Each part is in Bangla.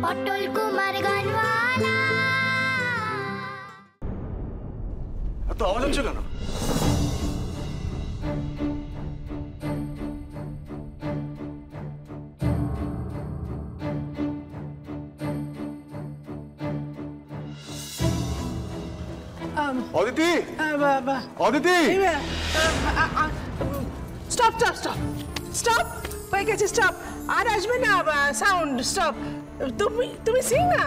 অটল কুমার গানওয়ালা। এত আওয়াজ হচ্ছে কেন? Aditi, Aditi, stop stop stop stop হয়ে গেছে, স্টপ। আর আসবে না সাউন্ড, স্টপ। তুমি তুমি সিং না।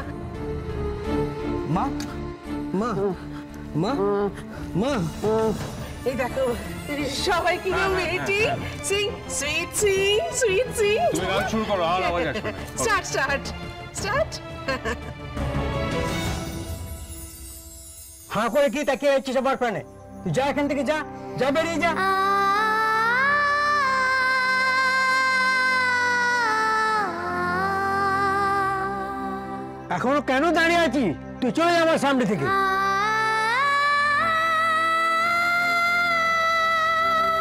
মা মা মা মা, এই দেখো সবাই কি waiting. Singh sweet Singh sweet Singh. তুমি গান শুরু করো, আর আওয়াজ আসবে না। Start start start. হাঁ করে কি তাকিয়ে যাচ্ছিস আমার প্রাণে? তুই যা এখান থেকে, যা যা, বেরিয়ে যা। এখনো কেন দাঁড়িয়ে আছিস? তুই চলে যা আমার সামনে থেকে।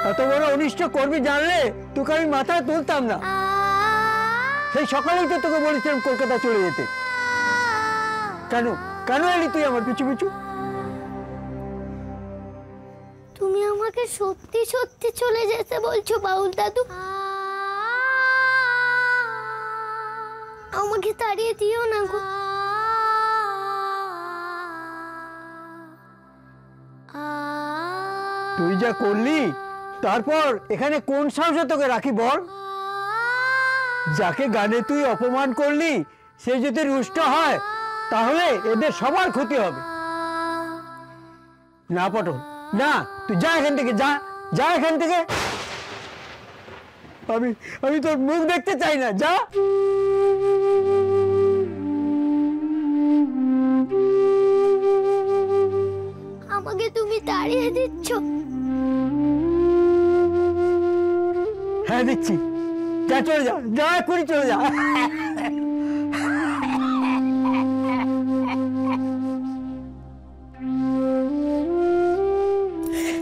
এত বড় অনিষ্ট করবি জানলে তোকে আমি মাথায় তুলতাম না। সেই সকালেই তো তোকে বলেছিলাম কলকাতা চলে যেতে। কেন কেন এলি তুই আমার পিছু পিছু? তুমি আমাকে সত্যি সত্যি চলে যেতে বলছো বাউল দাদু? আমাকে তাড়িয়ে দিও না গো। তুই যা করলি, তারপর এখানে কোন সাহসে তোকে রাখি বল? যাকে গানে তুই অপমান করলি সে যদি রুষ্ট হয় তাহলে এদের সবার ক্ষতি হবে। না পটল, না, তুই যা এখান থেকে, যা যা এখান থেকে। আমি আমি তোর মুখ দেখতে চাই না, যা। আমাকে তুমি তাড়িয়ে দিচ্ছ? হ্যাঁ দিচ্ছি, যা চলে যা, যা এক্ষুনি চলে যা।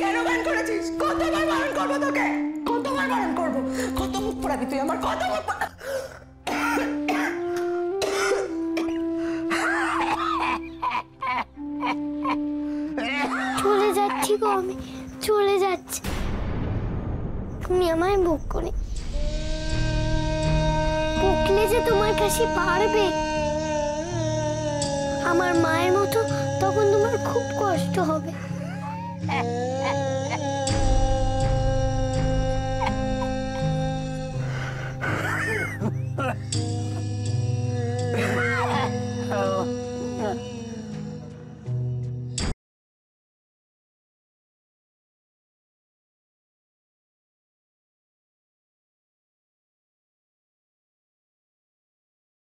কেন গান করেছিস? কতবার বারণ করবো তোকে? কতবার বারণ করবো? কত মুখ পড়াবি তুই আমার? কত মুখ চলে যাচ্ছি গো, আমি চলে যাচ্ছি। তুমি আমায় বকোনি, বকলে যে তোমার কাছে পারবে। আমার মায়ের মতো তখন তোমার খুব কষ্ট হবে।